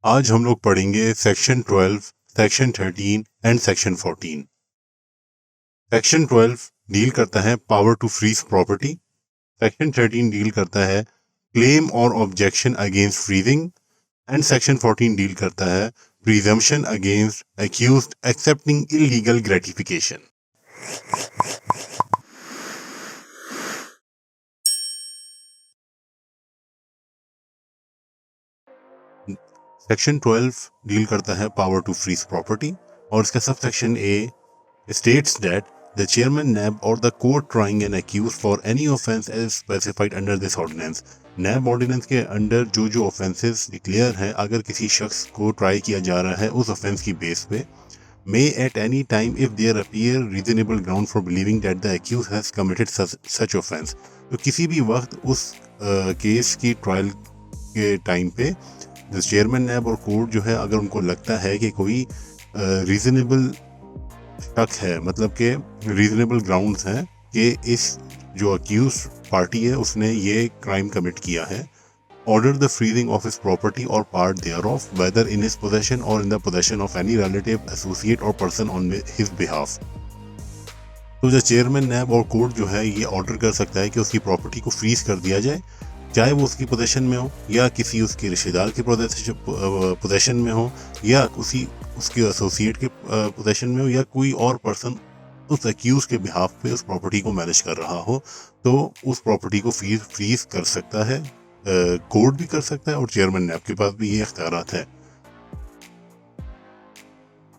आज हम लोग पढ़ेंगे section 12, section 13 and section 14। Section 12 deal करता है power to freeze property. Section 13 deal करता है क्लेम और objection against freezing and section 14 deal करता है presumption against accused accepting illegal gratification. Section 12 deal करता है पावर टू फ्रीज प्रॉपर्टी और इसका sub section A states that the chairman NAB or the court trying an accused for any offence as specified under this ordinance। NAB ordinance के under जो offences declare हैं, अगर किसी शख्स को try किया जा रहा है उस ऑफेंस की बेस पे, may at any time if there appear reasonable ground for believing that the accused has committed such offense। तो किसी भी वक्त उस केस की ट्रायल के टाइम पे जो चेयरमैन नैब और कोर्ट जो है, अगर उनको लगता है कि कोई रीजनेबल शक है, मतलब कि रीजनेबल ग्राउंड्स हैं कि इस जो अक्यूज पार्टी है उसने ये क्राइम कमिट किया है, order the freezing of his property or part thereof whether in his possession or in the possession of any relative associate or person on his behalf. तो जो chairman NAB और court जो है ये order कर सकता है कि उसकी प्रॉपर्टी को फ्रीज कर दिया जाए, चाहे वो उसकी पोजेशन में हो या किसी उसके रिश्तेदार के पोजेशन में हो या उसके एसोसिएट के पोजेशन में हो या कोई और पर्सन उस अक्यूज के बिहाफ पे उस प्रॉपर्टी को मैनेज कर रहा हो, तो उस प्रॉपर्टी को फ्रीज कर सकता है। कोर्ट भी कर सकता है और चेयरमैन नैब के पास भी ये इख्तियारात है।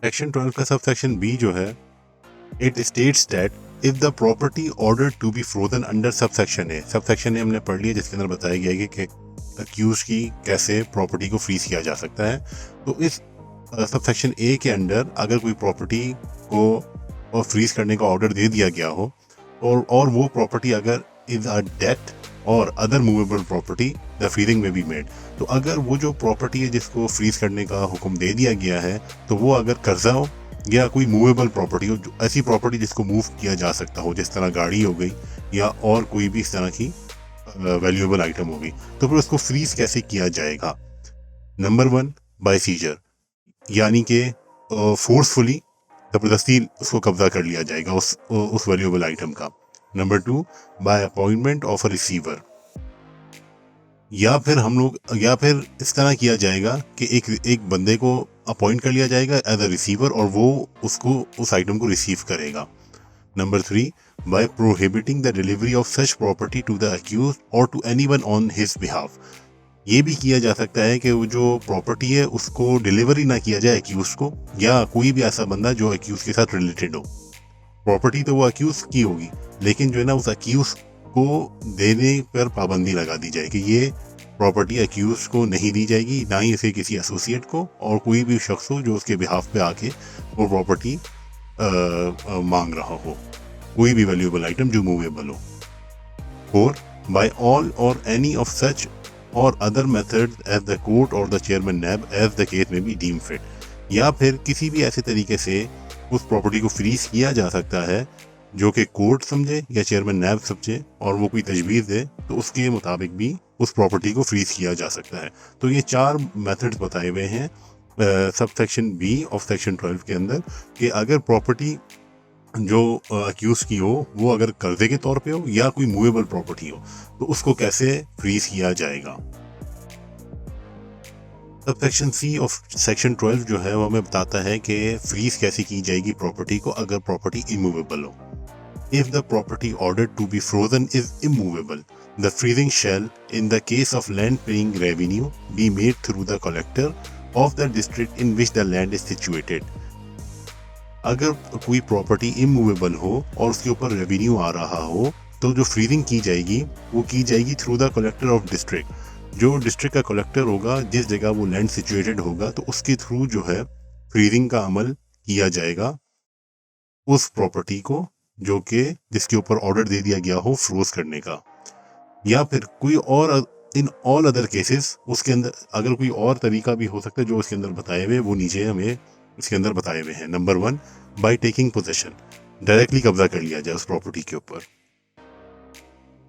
सेक्शन 12 का सब सेक्शन बी जो है, it states that if the property order to be frozen under subsection A. Subsection A हमने पढ़ लिया, जिसके अंदर बताया गया है कि अक्यूज की कैसे प्रॉपर्टी को फ्रीज किया जा सकता है। तो इस सबसेक्शन ए के अंडर अगर कोई प्रॉपर्टी को फ्रीज करने का ऑर्डर दे दिया गया हो और वो प्रॉपर्टी अगर इज अ डेट और other movable property, the freezing में बी मेड। तो अगर वो जो प्रॉपर्टी है जिसको फ्रीज करने का हुक्म दे दिया गया है, तो वो अगर कर्जा हो या कोई मूवेबल प्रॉपर्टी हो, ऐसी प्रॉपर्टी जिसको मूव किया जा सकता हो, जिस तरह गाड़ी हो गई या और कोई भी इस तरह की वैल्यूएबल आइटम होगी, तो फिर उसको फ्रीज कैसे किया जाएगा। नंबर 1, बाय सीजर, यानी कि फोर्सफुली, जबरदस्ती उसको कब्जा कर लिया जाएगा उस वैल्यूएबल आइटम का। Number 2, bye appointment of a receiver, या फिर इस तरह किया जाएगा कि एक बंदे को अपॉइंट कर लिया जाएगा एज अ रिसीवर और वो उसको उस आइटम को रिसीव करेगा। Number 3, by prohibiting the delivery of such property to the accused or to anyone on his behalf. ये भी किया जा सकता है कि वो जो प्रॉपर्टी है उसको डिलीवरी ना किया जाए अक्यूज को या कोई भी ऐसा बंदा जो अक्यूज के साथ रिलेटेड हो। प्रॉपर्टी तो वो अक्यूज की होगी, लेकिन जो है ना उस अक्यूज को देने पर पाबंदी लगा दी जाए कि ये प्रॉपर्टी अक्यूज को नहीं दी जाएगी, ना ही इसे किसी एसोसिएट को और कोई भी शख्स हो जो उसके बिहाफ पे आके वो प्रॉपर्टी मांग रहा हो, कोई भी वैल्यूएबल आइटम जो मूवेबल हो। 4, by all or any of such or other method as the court or the chairman NAB as the case may be deem fit, या फिर किसी भी ऐसे तरीके से उस प्रॉपर्टी को फ्रीज किया जा सकता है जो कि कोर्ट समझे या चेयरमैन नैब समझे और वो कोई तजवीज़ दे, तो उसके मुताबिक भी उस प्रॉपर्टी को फ्रीज किया जा सकता है। तो ये 4 मेथड्स बताए हुए हैं sub section B of section 12 के अंदर कि अगर प्रॉपर्टी जो अक्यूज की हो वो अगर कर्जे के तौर पे हो या कोई मूवेबल प्रॉपर्टी हो, तो उसको कैसे फ्रीज किया जाएगा। Sub section C of section 12 जो है वो हमें बताता है कि फ्रीज कैसे की जाएगी प्रॉपर्टी को अगर प्रॉपर्टी इमूवेबल हो। If the property ordered to be frozen is immovable, the freezing shall, in the case of land paying revenue, be made through the collector of the district in which the land is situated। अगर कोई property immovable हो और उसके ऊपर revenue आ रहा हो, तो जो फ्रीजिंग की जाएगी वो की जाएगी through the collector of district. जो डिस्ट्रिक्ट का कलेक्टर होगा, जिस जगह वो लैंड सिचुएटेड होगा, तो उसके थ्रू जो है फ्रीजिंग का अमल किया जाएगा उस प्रॉपर्टी को जो कि जिसके ऊपर ऑर्डर दे दिया गया हो फ्रोज करने का। या फिर कोई और इन ऑल अदर केसेस उसके अंदर अगर कोई और तरीका भी हो सकता है जो इसके अंदर बताए हुए, वो नीचे हमें इसके अंदर बताए हुए हैं। Number 1, by taking possession, directly कब्जा कर लिया जाए उस प्रॉपर्टी के ऊपर।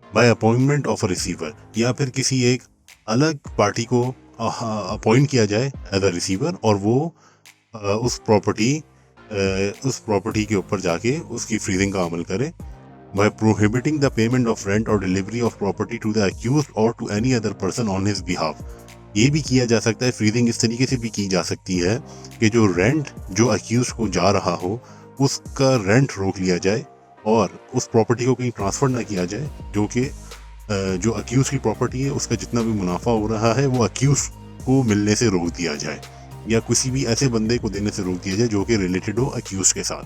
Bye appointment of a receiver, या फिर किसी एक अलग पार्टी को अपॉइंट किया जाए एज अ रिसीवर, और वो उस प्रॉपर्टी के ऊपर जाके उसकी फ्रीजिंग का अमल करे। By prohibiting the payment of rent or delivery of property to the accused or to any other person on his behalf. ये भी किया जा सकता है, फ्रीजिंग इस तरीके से भी की जा सकती है कि जो रेंट जो अक्यूज को जा रहा हो उसका रेंट रोक लिया जाए और उस प्रॉपर्टी को कहीं ट्रांसफ़र ना किया जाए, जो कि जो अक्यूज की प्रॉपर्टी है उसका जितना भी मुनाफा हो रहा है वो अक्यूज को मिलने से रोक दिया जाए, या किसी भी ऐसे बंदे को देने से रोक दिया जाए जो कि रिलेटेड हो अक्यूज के साथ।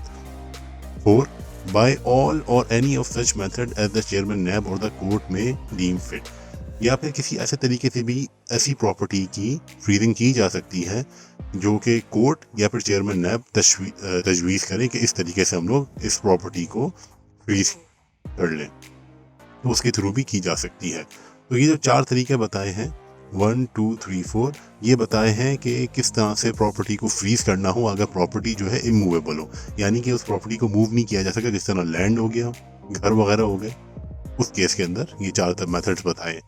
4. By all or any of such method as the chairman NAB or the court may deem fit. या फिर किसी ऐसे तरीके से भी ऐसी प्रॉपर्टी की फ्रीजिंग की जा सकती है जो कि कोर्ट या फिर चेयरमैन नैब तजवीज़ करें कि इस तरीके से हम लोग इस प्रॉपर्टी को फ्रीज कर लें, तो उसके थ्रू भी की जा सकती है। तो ये जो 4 तरीके बताए हैं 1, 2, 3, 4, ये बताए हैं कि किस तरह से प्रॉपर्टी को फ्रीज करना हो अगर प्रॉपर्टी जो है इमूवेबल हो, यानी कि उस प्रॉपर्टी को मूव नहीं किया जा सके, जिस तरह लैंड हो गया, घर वगैरह हो गए, उस केस के अंदर ये 4 मेथड्स बताए।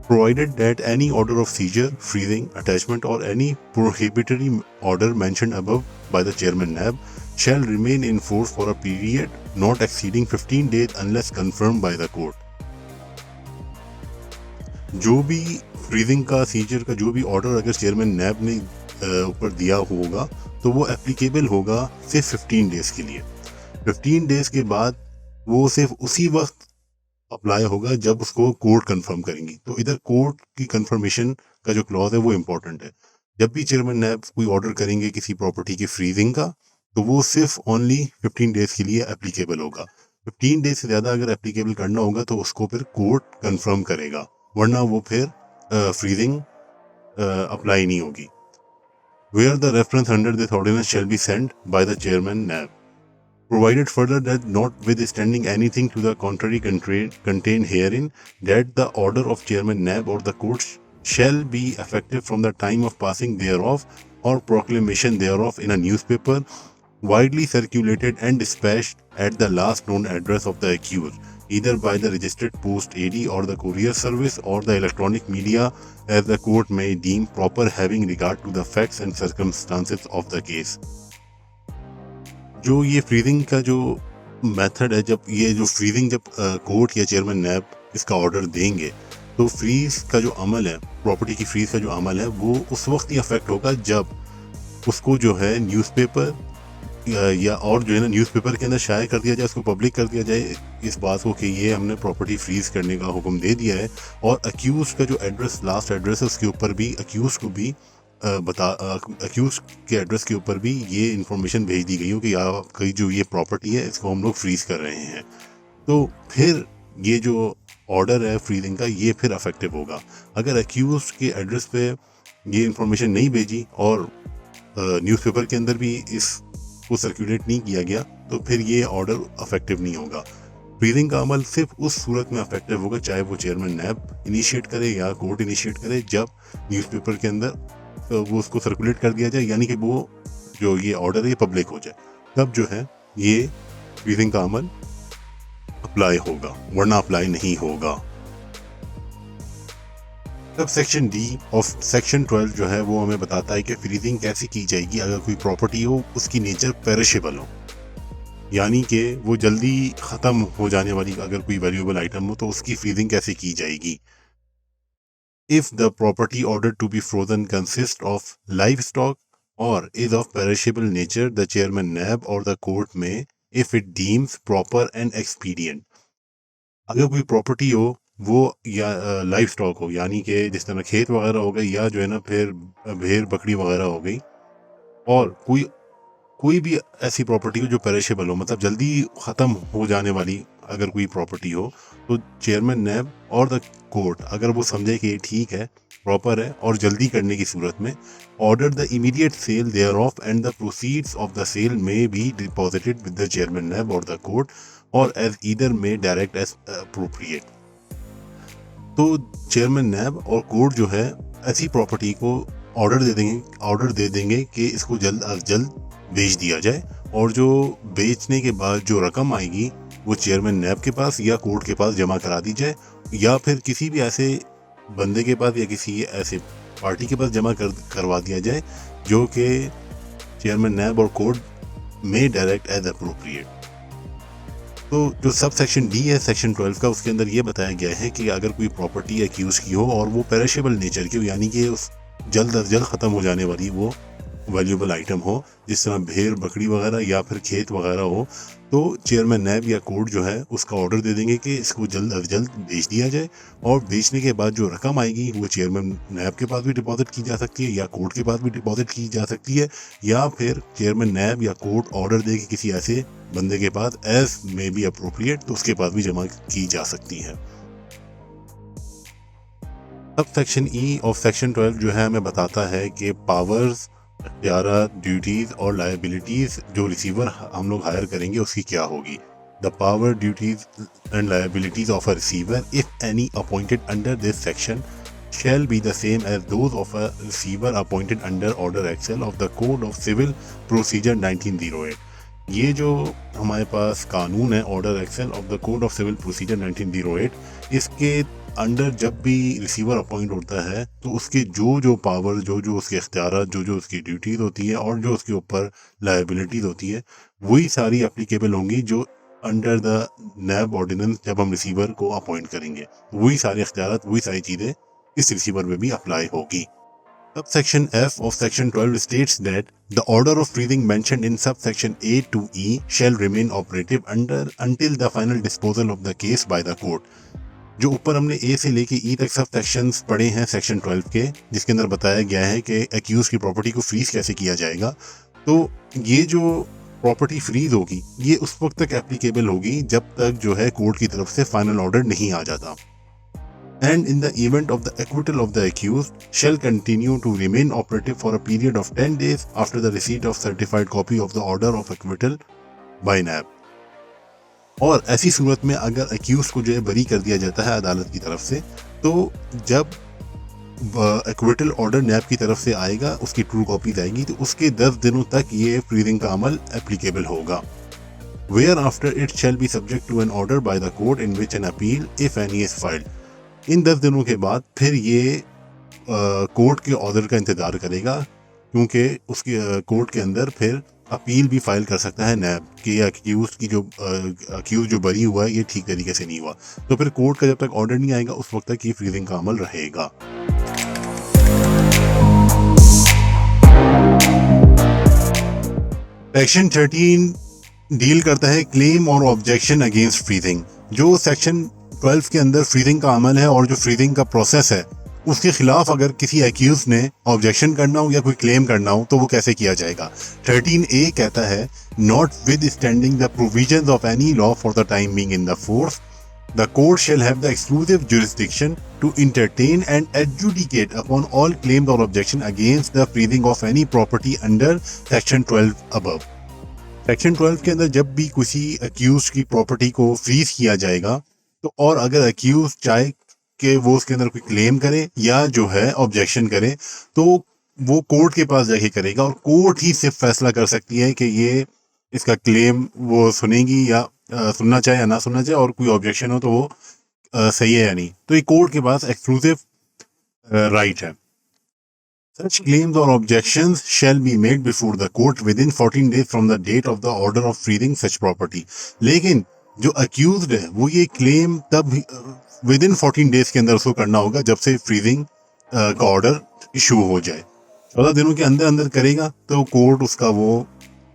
Provided that any order of seizure, freezing, attachment or any prohibitory order mentioned above by the chairman NAB shall remain in force for a period not exceeding 15 days unless confirmed by the court. जो भी freezing का scissor का जो भी order अगर chairman नैब ने ऊपर दिया होगा तो वो एप्लीकेबल होगा सिर्फ 15 डेज के लिए। 15 डेज के बाद वो सिर्फ उसी वक्त अप्लाई होगा जब उसको कोर्ट कंफर्म करेंगी। तो इधर कोर्ट की कंफर्मेशन का जो क्लॉज है वो इम्पोर्टेंट है। जब भी चेयरमैन नैब कोई ऑर्डर करेंगे किसी प्रॉपर्टी की फ्रीजिंग का तो वो सिर्फ ओनली 15 डेज के लिए एप्लीकेबल होगा। 15 डेज से ज़्यादा अगर एप्लीकेबल करना होगा तो उसको फिर कोर्ट कंफर्म करेगा, वरना वो फिर फ्रीजिंग अप्लाई नहीं होगी। Where the reference under this ordinance shall be sent by the chairman NAB. Provided further that notwithstanding anything to the contrary contained herein, that the order of chairman NAB or the court shall be effective from the time of passing thereof or proclamation thereof in a newspaper widely circulated and dispatched at the last known address of the accused, either by the registered post AD or the courier service or the electronic media as the court may deem proper, having regard to the facts and circumstances of the case. जो ये freezing का जो method है, जब ये जो freezing जब court या चेयरमैन नैब इसका ऑर्डर देंगे तो फ्रीज का जो अमल है, प्रॉपर्टी की फ्रीज का जो अमल है वो उस वक्त ही अफेक्ट होगा जब उसको जो है न्यूज़पेपर या और जो है ना न्यूज़पेपर के अंदर शाया कर दिया जाए, उसको पब्लिक कर दिया जाए इस बात को कि ये हमने प्रॉपर्टी फ्रीज करने का हुक्म दे दिया है, और अक्यूज़ का जो एड्रेस लास्ट एड्रेस है उसके ऊपर भी अक्यूज़ को भी अक्यूज के एड्रेस के ऊपर भी ये इन्फॉर्मेशन भेज दी गई हो कि आपकी जो ये प्रॉपर्टी है इसको हम लोग फ्रीज कर रहे हैं। तो फिर ये जो ऑर्डर है फ्रीजिंग का ये फिर अफेक्टिव होगा। अगर अक्यूज के एड्रेस पे ये इन्फॉर्मेशन नहीं भेजी और न्यूज़पेपर के अंदर भी इसको सर्कुलेट नहीं किया गया तो फिर ये ऑर्डर अफेक्टिव नहीं होगा। फ्रीजिंग का अमल सिर्फ उस सूरत में अफेक्टिव होगा चाहे वो चेयरमैन नैब इनिशिएट करे या कोर्ट इनिशिएट करे, जब न्यूज़पेपर के अंदर तो वो उसको सर्कुलेट कर दिया जाए, यानी कि वो जो ये ऑर्डर है ये पब्लिक हो जाए, तब जो है ये फ्रीजिंग का अमल अप्लाई होगा, वरना अप्लाई नहीं होगा। तब सेक्शन डी ऑफ सेक्शन 12 जो है वो हमें बताता है कि फ्रीजिंग कैसे की जाएगी अगर कोई प्रॉपर्टी हो उसकी नेचर पेरिशेबल हो, यानी कि वो जल्दी ख़त्म हो जाने वाली अगर कोई वैल्यूएबल आइटम हो तो उसकी फ्रीजिंग कैसे की जाएगी। If the property ordered to be frozen consists of livestock or is of perishable nature, the chairman NAB or the court may, if it deems proper and expedient. अगर कोई property हो वो या लाइव स्टॉक हो, यानी कि जिस तरह खेत वगैरह हो गए या जो है ना फिर भेड़ बकरी वगैरह हो गई, और कोई भी ऐसी प्रॉपर्टी हो जो पेरिशेबल हो, मतलब जल्दी ख़त्म हो जाने वाली अगर कोई प्रॉपर्टी हो, तो chairman NAB or the court अगर वो समझे कि ये ठीक है, प्रॉपर है और जल्दी करने की सूरत में, order the immediate sale thereof and the proceeds of the sale may be deposited with the chairman NAB or the court or as either may direct as appropriate. तो चेयरमैन नैब और कोर्ट जो है ऐसी प्रॉपर्टी को order दे देंगे कि इसको जल्द अज जल्द बेच दिया जाए, और जो बेचने के बाद जो रकम आएगी वो चेयरमैन नैब के पास या कोर्ट के पास जमा करा दी जाए, या फिर किसी भी ऐसे बंदे के पास या किसी ऐसे पार्टी के पास जमा करवा दिया जाए जो कि चेयरमैन नैब और कोर्ट में डायरेक्ट एज अप्रोप्रिएट। तो जो सब सेक्शन डी है सेक्शन 12 का, उसके अंदर ये बताया गया है कि अगर कोई प्रॉपर्टी एक्यूज की हो और वो पेरिशेबल नेचर की हो, यानी कि उस जल्द अज जल्द ख़त्म हो जाने वाली वो वैल्यूएबल आइटम हो, जिस तरह भेड़ बकरी वगैरह या फिर खेत वगैरह हो, तो चेयरमैन नैब या कोर्ट जो है उसका ऑर्डर दे देंगे कि इसको जल्द अज जल्द बेच दिया जाए। और बेचने के बाद जो रकम आएगी वो चेयरमैन नैब के पास भी डिपॉजिट की जा सकती है या कोर्ट के पास भी डिपॉजिट की जा सकती है, या फिर चेयरमैन नैब या कोर्ट ऑर्डर दे कि किसी ऐसे बंदे के पास एज मे बी अप्रोप्रिएट, तो उसके पास भी जमा की जा सकती है। अब सेक्शन ई ऑफ सेक्शन 12 जो है हमें बताता है कि पावर्स, इख्तियारात, ड्यूटीज और लायबिलिटीज जो रिसीवर हम लोग हायर करेंगे उसकी क्या होगी। The power, duties and liabilities of a receiver if any appointed under this section shall be the same as those of a receiver appointed under Order XL of the Code of Civil Procedure 1908। ये जो हमारे पास कानून है order XL of the code of civil procedure 1908, इसके under जब भी receiver appoint होता है तो उसके जो पावर, जो उसके इख्तियार, जो उसकी ड्यूटीज़ होती है और जो उसके ऊपर लायबिलिटीज़ होती है, वही सारी एप्लीकेबल होंगी जो अंडर द नैब ऑर्डिनेंस जब हम रिसीवर को अपॉइंट करेंगे, वही सारे इख्तियार, वही सारी चीज़ें इस रिसीवर में भी अप्लाई होगी। Subsection F of Section 12 states that the order of freezing mentioned in subsection A to E shall remain operative until the final disposal of the case by the court। जो ऊपर हमने A से लेके E तक सब sections पढ़े हैं section 12 के, जिसके अंदर बताया गया है कि एक्यूज की प्रॉपर्टी को फ्रीज कैसे किया जाएगा, तो ये जो प्रॉपर्टी फ्रीज होगी ये उस वक्त तक एप्लीकेबल होगी जब तक जो है कोर्ट की तरफ से फाइनल ऑर्डर नहीं आ जाता। And in the event of the acquittal of the accused shall continue to remain operative for a period of 10 days after the receipt of certified copy of the order of acquittal by NAB। और ऐसी सूरत में अगर accused को जो है बरी कर दिया जाता है अदालत की तरफ से, तो जब एक्विटल ऑर्डर नैब की तरफ से आएगा, उसकी ट्रू कॉपीज आएगी, तो उसके 10 दिनों तक ये फ्रीजिंग का अमल एप्लीकेबल होगा। Whereafter it shall be subject to an order by the court in which an appeal, if any, is filed। इन 10 दिनों के बाद फिर ये कोर्ट के ऑर्डर का इंतज़ार करेगा, क्योंकि उसके कोर्ट के अंदर फिर अपील भी फाइल कर सकता है नैब कि अक्यूज जो बरी हुआ है ये ठीक तरीके से नहीं हुआ, तो फिर कोर्ट का जब तक ऑर्डर नहीं आएगा उस वक्त तक ये फ्रीजिंग का अमल रहेगा। सेक्शन 13 डील करता है क्लेम और ऑब्जेक्शन अगेंस्ट फ्रीजिंग। जो सेक्शन 12 के अंदर फ्रीजिंग का अमल है और जो फ्रीजिंग का प्रोसेस है, उसके खिलाफ अगर किसी एक्यूज ने ऑब्जेक्शन करना हो या कोई क्लेम करना हो तो वो कैसे किया जाएगा। 13A कहता है notwithstanding the provisions of any law for the time being in the force, the court shall have the exclusive jurisdiction to entertain and adjudicate upon all claims or objection against the freezing of any property under section 12 above. Section 12 के अंदर जब भी किसी accused की property को freeze किया जाएगा, तो और अगर एक्यूज चाहे कि वो उसके अंदर कोई क्लेम करे या जो है ऑब्जेक्शन करे, तो वो कोर्ट के पास जाके करेगा और कोर्ट ही सिर्फ फैसला कर सकती है कि ये इसका क्लेम वो सुनेगी या सुनना चाहे या ना सुनना चाहे, और कोई ऑब्जेक्शन हो तो वो सही है या नहीं, तो ये कोर्ट के पास एक्सक्लूसिव राइट है। Such claims or objections shall be made before the court within 14 days from the date of the order of freezing such property। लेकिन जो अक्यूज्ड है वो ये क्लेम तब विद इन 14 डेज के अंदर उसको करना होगा जब से फ्रीजिंग का ऑर्डर इशू हो जाए। 14 दिनों के अंदर अंदर करेगा तो कोर्ट उसका वो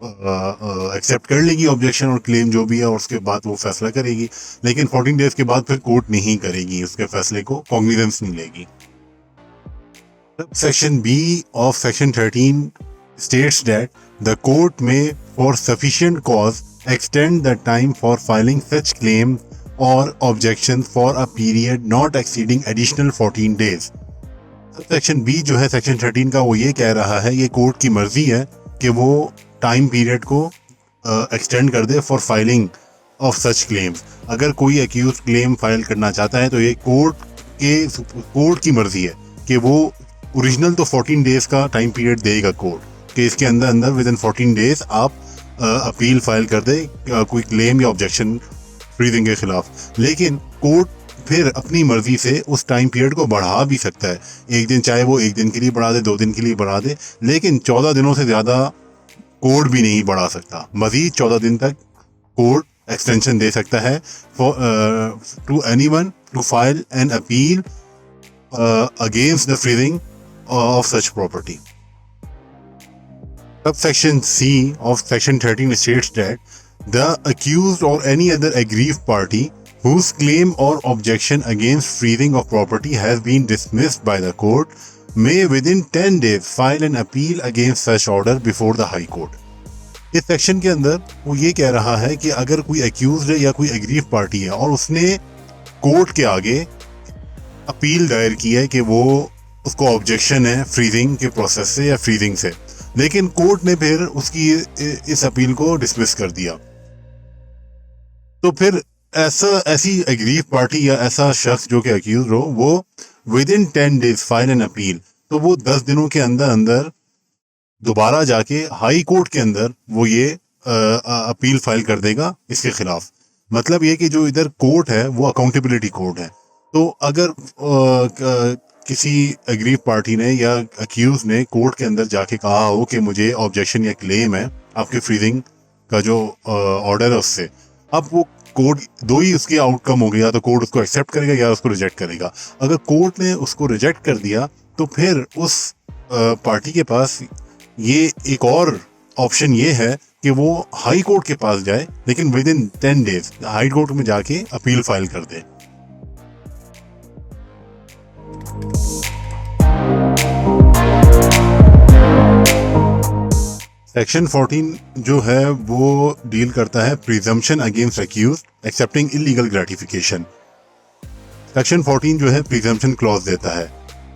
एक्सेप्ट कर लेगी ऑब्जेक्शन और क्लेम जो भी है, और उसके बाद वो फैसला करेगी। लेकिन 14 डेज के बाद फिर कोर्ट नहीं करेगी, उसके फैसले को कॉग्निजेंस नहीं लेगी। Section B of section 13 states that the court may for sufficient cause extend the time for filing such claim or objections for a period not exceeding additional 14 days। Section B जो है section 13 का वो ये कह रहा है, ये court की मर्जी है कि वो टाइम पीरियड को एक्सटेंड कर दे for filing of such claims. अगर कोई एक्यूज क्लेम फाइल करना चाहता है तो ये कोर्ट की मर्जी है कि वो ओरिजिनल तो 14 डेज का टाइम पीरियड देगा कोर्ट कि इसके अंदर विद इन 14 डेज आप अपील फाइल कर दे कोई क्लेम या ऑब्जेक्शन फ्रीजिंग के खिलाफ। लेकिन कोर्ट फिर अपनी मर्जी से उस टाइम पीरियड को बढ़ा भी सकता है। एक दिन, चाहे वो एक दिन के लिए बढ़ा दे, 2 दिन के लिए बढ़ा दे, लेकिन 14 दिनों से ज़्यादा कोड भी नहीं बढ़ा सकता। मजीद 14 दिन तक कोड एक्सटेंशन दे सकता है to anyone to file an appeal against the freezing of such property. Subsection C of Section 13 states that the accused or any other aggrieved party whose claim or objection against freezing of property has been dismissed by the court may within 10 days file an appeal against such order before the High Court. इस section के अंदर वो ये कह रहा है कि अगर कोई अक्यूज्ड है या कोई एग्रीव पार्टी है और उसने कोर्ट के आगे अपील दायर की है कि वो उसको ऑब्जेक्शन है फ्रीजिंग के प्रोसेस से या फ्रीजिंग से, लेकिन कोर्ट ने फिर उसकी इस अपील को डिसमिस कर दिया, तो फिर ऐसी एग्रीव पार्टी या ऐसा शख्स जो कि अक्यूज हो वो with in 10 days file an appeal, तो वो 10 दिनों के अंदर अंदर दोबारा जाके हाई कोर्ट के अंदर वो ये अपील फाइल कर देगा इसके खिलाफ। मतलब ये कि जो इधर कोर्ट है वो अकाउंटेबिलिटी कोर्ट है। तो अगर किसी एग्रीव पार्टी ने या अक्यूज ने कोर्ट के अंदर जाके कहा हो कि मुझे ऑब्जेक्शन या क्लेम है आपके फ्रीजिंग का जो ऑर्डर है उससे, अब वो कोर्ट दो ही उसके आउटकम हो गया, तो कोर्ट उसको एक्सेप्ट करेगा या उसको रिजेक्ट करेगा। अगर कोर्ट ने उसको रिजेक्ट कर दिया तो फिर उस पार्टी के पास ये एक और ऑप्शन ये है कि वो हाई कोर्ट के पास जाए, लेकिन with in 10 days high court में जाके अपील फाइल कर दे। सेक्शन 14 जो है वो डील करता है presumption against accused accepting illegal gratification. Section 14 जो है प्रिजम्पशन क्लॉज देता है।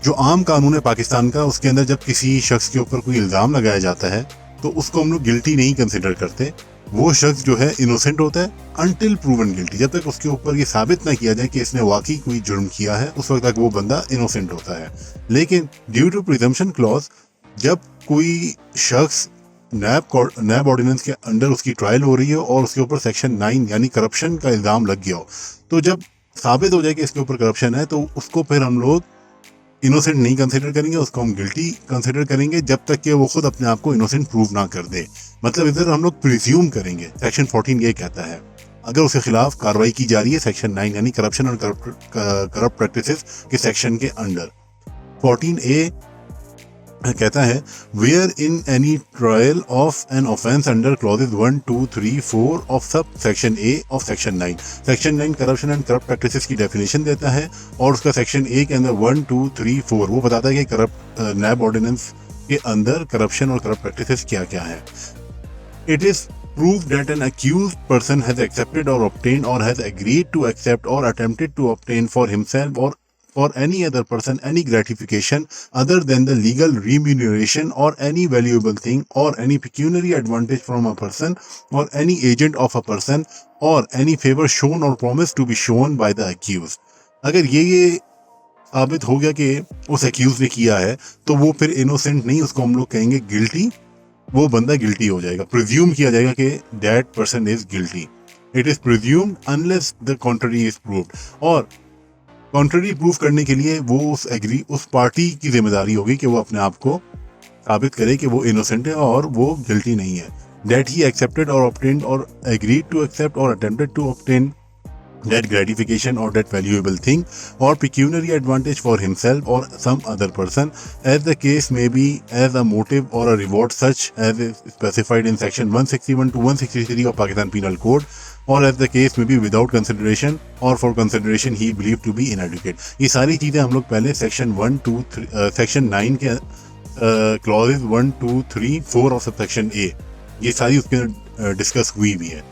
जो आम कानून है पाकिस्तान का, उसके अंदर जब किसी शख्स के ऊपर कोई इल्ज़ाम लगाया जाता है तो उसको हम लोग गिल्टी नहीं कंसिडर करते। वो शख्स जो है इनोसेंट होता है अनटिल प्रूवन गिल्टी। जब तक उसके ऊपर ये साबित ना किया जाए कि इसने वाकई कोई जुर्म किया है, उस वक्त तक वो बंदा इनोसेंट होता है। लेकिन ड्यू टू प्रिजम्पशन क्लॉज, जब कोई शख्स नैब ऑर्डिनेंस के अंडर उसकी ट्रायल हो रही है और उसके ऊपर सेक्शन 9 यानी करप्शन का इल्ज़ाम लग गया हो, तो जब साबित हो जाए कि इसके ऊपर करप्शन है तो उसको फिर हम लोग इनोसेंट नहीं कंसिडर करेंगे, उसको हम गिल्टी कंसिडर करेंगे जब तक कि वो खुद अपने आप को इनोसेंट प्रूव ना कर दे। मतलब इधर हम लोग प्रिज्यूम करेंगे। सेक्शन 14 ये कहता है अगर उसके खिलाफ कार्रवाई की जा रही है सेक्शन 9 यानी करप्शन और करप्ट प्रैक्टिसेस के सेक्शन के अंडर। 14A कहता है where in any trial of an offence under clauses 1, 2, 3, 4 of sub section A of section 9। Section 9 corruption and corrupt practices की डेफिनेशन देता है और उसका सेक्शन ए के अंदर 1, 2, 3, 4 वो बताता है कि करप्ट नैब ऑर्डिनेंस के अंदर करप्शन और करप्ट प्रैक्टिसेस क्या क्या है। It is proved that an accused person has accepted or obtained or has agreed to accept or attempted to obtain for himself or for any other person any gratification other than the legal remuneration or any valuable thing or any pecuniary advantage from a person or any agent of a person or any favor shown or promised to be shown by the accused। अगर ये साबित हो गया कि उस accused ने किया है तो वो फिर innocent नहीं, उसको हम लोग कहेंगे guilty। वो बंदा गिल्टी हो जाएगा। प्रिज्यूम किया जाएगा कि that person is guilty. It is presumed unless the contrary is proved. और कॉन्ट्ररी प्रूव करने के लिए वो उस पार्टी की जिम्मेदारी होगी कि वो अपने आप को साबित करे कि वो इनोसेंट है और वो गिल्टी नहीं है। दैट ही एक्सेप्टेड और ऑब्टेन्ड और एग्रीड टू एक्सेप्ट और attempted to obtain that gratification or that valuable thing or pecuniary advantage for himself or some other person as the case may be, as a motive or a reward such as is specified in section 161 to 163 of Pakistan Penal Code or as the case may be without consideration or for consideration he believed to be inadequate। ये सारी चीज़ें हम लोग पहले section 1, 2, 3 section 9 के clauses 1, 2, 3, 4 of section A ये सारी उसके अंदर डिस्कस हुई भी है।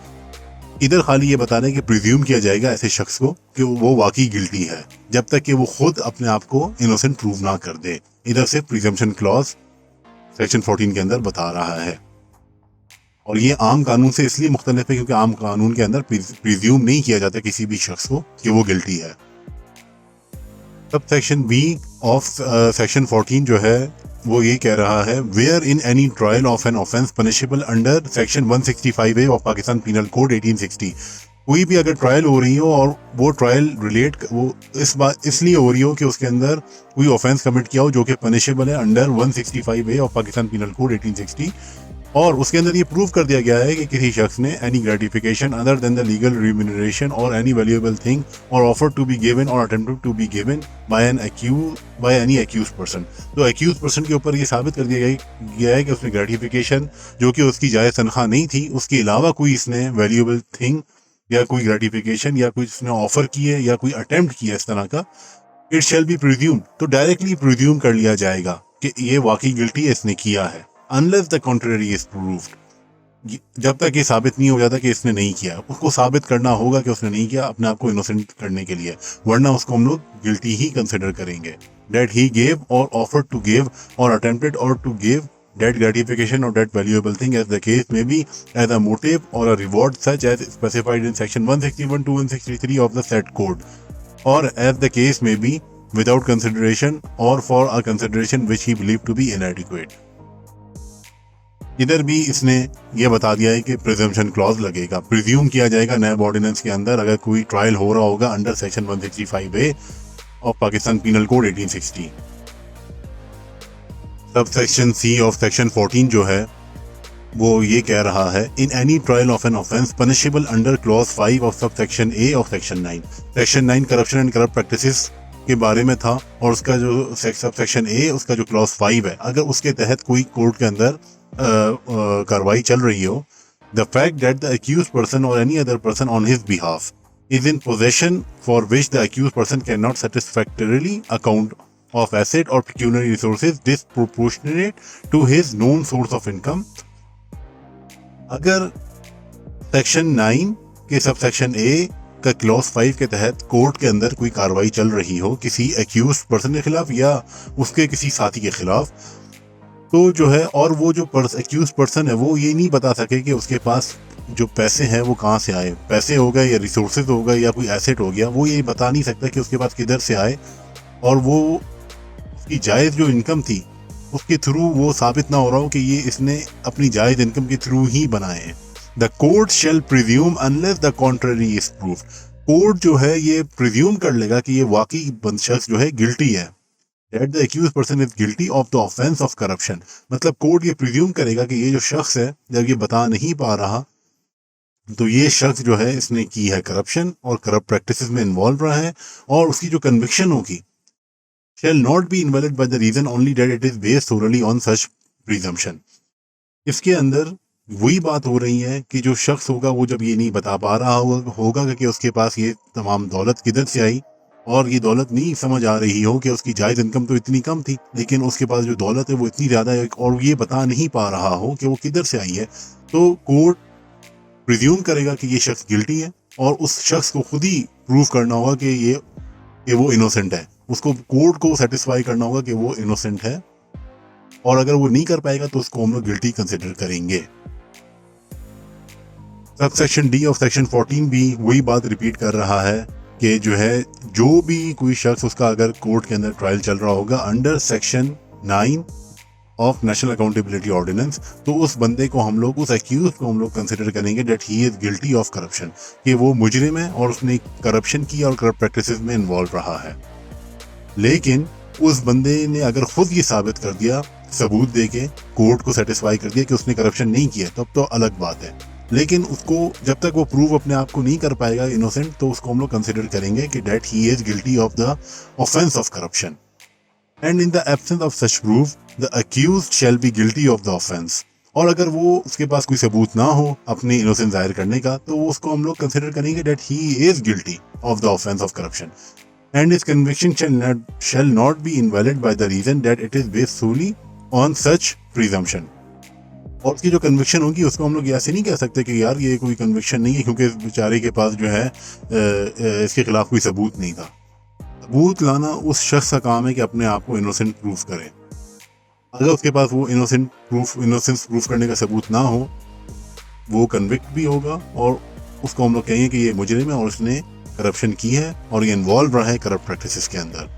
इधर खाली ये बताना है कि प्रिज्यूम किया जाएगा ऐसे शख्स को कि वो वाकई गिल्टी है जब तक कि वो खुद अपने आप को इनोसेंट प्रूव ना कर दे। इधर से प्रिजम्पशन क्लॉज सेक्शन 14 के अंदर बता रहा है। और ये आम कानून से इसलिए मुख्तलिफ है क्योंकि आम कानून के अंदर प्रिज्यूम नहीं किया जाता किसी भी शख्स को कि वो गिल्टी है। Sub section B of section 14 जो है वो ये कह रहा है where in any trial of an offence punishable under section 165A of Pakistan penal code 1860। कोई भी अगर ट्रायल हो रही हो और वो ट्रायल वो इस बात इसलिए हो रही हो कि उसके अंदर कोई ऑफेंस कमिट किया हो जो कि पनिशेबल है under 165A of Pakistan penal code 1860, और उसके अंदर ये प्रूव कर दिया गया है कि किसी शख्स ने any gratification other than the legal remuneration और एनी वैल्यूएबल थिंग और ऑफर टू बी गिवन और attempted to be given by any accuse person. तो एक्यूज पर्सन के ऊपर ये साबित कर दिया गया है कि उसने ग्रेटिफिकेशन जो कि उसकी जायज़ तनख्वाह नहीं थी, उसके अलावा कोई इसने वैल्यूएबल थिंग या कोई ग्रेटिफिकेशन या कोई उसने ऑफर की है या कोई अटेम्प्ट किया इस तरह का, इट शैल बी प्रिज्यूम, तो डायरेक्टली प्रिज्यूम कर लिया जाएगा कि ये वाकई गिल्टी इसने किया है, unless the contrary is proved. जब तक ये साबित नहीं हो जाता कि इसने नहीं किया, उसको साबित करना होगा कि उसने नहीं किया अपने आप को इनोसेंट करने के लिए, वरना उसको हम लोग गिल्टी ही कंसिडर करेंगे। दैट ही गेव और ऑफर टू गिव और अटेम्प्टेड और to give that gratification or that valuable thing as the case may be as a motive or a reward such as specified in section 161 to 163 of the said code, or as the case may be without consideration or for a consideration which he believed to be inadequate। इधर भी इसने ये बता दिया है कि presumption clause लगेगा, presume किया जाएगा नैब ऑर्डिनेंस के अंदर अगर कोई ट्रायल हो रहा होगा under section 165A of Pakistan penal code 1860। Sub section C of section 14 जो है वो ये कह रहा है इन any trial of an offence punishable under clause 5 of sub section A of section 9। Section 9 corruption and corrupt practices के बारे में था, और उसका जो सब सेक्शन A उसका जो क्लॉज 5 है, अगर उसके तहत कोई कोर्ट के अंदर कार्रवाई चल रही हो, the fact that the accused person or any other person on his behalf is in possession for which the accused person cannot satisfactorily account of asset or pecuniary resources disproportionate to his known source of income। अगर section 9 के sub section A का clause 5 के तहत court के अंदर कोई कार्रवाई चल रही हो किसी एक्यूज पर्सन के खिलाफ या उसके किसी साथी के खिलाफ, तो जो है और वो जो एक्यूज पर्सन है वो ये नहीं बता सके कि उसके पास जो पैसे हैं वो कहाँ से आए, पैसे हो गए या रिसोर्सेज हो गए या कोई एसेट हो गया, वो ये बता नहीं सकता कि उसके पास किधर से आए, और वो की जायज़ जो इनकम थी उसके थ्रू वो साबित ना हो रहा हो कि ये इसने अपनी जायज़ इनकम के थ्रू ही बनाए हैं। The court shell presume unless the contrary is proof. Court जो है ये प्रिज्यूम कर लेगा कि ये वाकई शख्स जो है गिल्टी है, that the accuse person is guilty of the offence of corruption. मतलब कोर्ट ये प्रिज्यूम करेगा कि ये जो शख्स है जब ये बता नहीं पा रहा तो ये शख्स जो है इसने की है करप्शन और करप्ट प्रैक्टिसेस में इन्वॉल्व रहा है, और उसकी जो कन्विक्शन होगी shall not be invalid by the reason only that it is based solely on such presumption। इसके अंदर वही बात हो रही है कि जो शख्स होगा वो जब ये नहीं बता पा रहा होगा कि उसके पास ये तमाम दौलत किधर से आई, और ये दौलत नहीं समझ आ रही हो कि उसकी जायज़ इनकम तो इतनी कम थी लेकिन उसके पास जो दौलत है वो इतनी ज़्यादा है, और ये बता नहीं पा रहा हो कि वो किधर से आई है, तो कोर्ट प्रिज्यूम करेगा कि ये शख्स गिल्टी है, और उस शख्स को खुद ही प्रूव करना होगा कि वो इनोसेंट है। उसको कोर्ट को सेटिस्फाई करना होगा कि वो इनोसेंट है, और अगर वो नहीं कर पाएगा तो उसको हम लोग गिल्टी कंसिडर करेंगे। Sub section D of section 14 भी वही बात रिपीट कर रहा है कि जो भी कोई शख्स उसका अगर कोर्ट के अंदर ट्रायल चल रहा होगा under section 9 of national accountability ordinance, तो उस बंदे को हम लोग, उस एक्यूज को हम लोग कंसिडर करेंगे that he is guilty of corruption, कि वो मुजरिम है और उसने करप्शन की और करप्ट प्रैक्टिसेस में इन्वॉल्व रहा है। लेकिन उस बंदे ने अगर खुद ये साबित कर दिया, सबूत देके कोर्ट को सेटिस्फाई कर दिया कि उसने करप्शन नहीं किया, तब तो अलग बात है। लेकिन उसको जब तक वो प्रूव अपने आप को नहीं कर पाएगा इनोसेंट, तो उसको हम लोग कंसिडर करेंगे कि that he is guilty of the offence of corruption, and in the absence of such proof the accused shall be guilty of the offence. और अगर वो उसके पास कोई सबूत ना हो अपनी इनोसेंस जाहिर करने का, तो उसको हम लोग कंसिडर करेंगे that he is guilty of the offence of corruption, and his conviction shall not be invalid by the reason that it is based solely on such presumption। और उसकी जो कन्विक्शन होगी उसको हम लोग ऐसे नहीं कह सकते कि यार ये कोई कन्विक्शन नहीं है क्योंकि इस बेचारे के पास जो है इसके खिलाफ कोई सबूत नहीं था। सबूत लाना उस शख्स का काम है कि अपने आप को इनोसेंट प्रूफ करे। अगर उसके पास वो इनोसेंस प्रूफ करने का सबूत ना हो, वो कन्विक्ट भी होगा और उसको हम लोग कहेंगे कि ये मुजरिम है और उसने करप्शन की है और ये इन्वॉल्व रहा है करप्ट प्रैक्टिसेस के अंदर।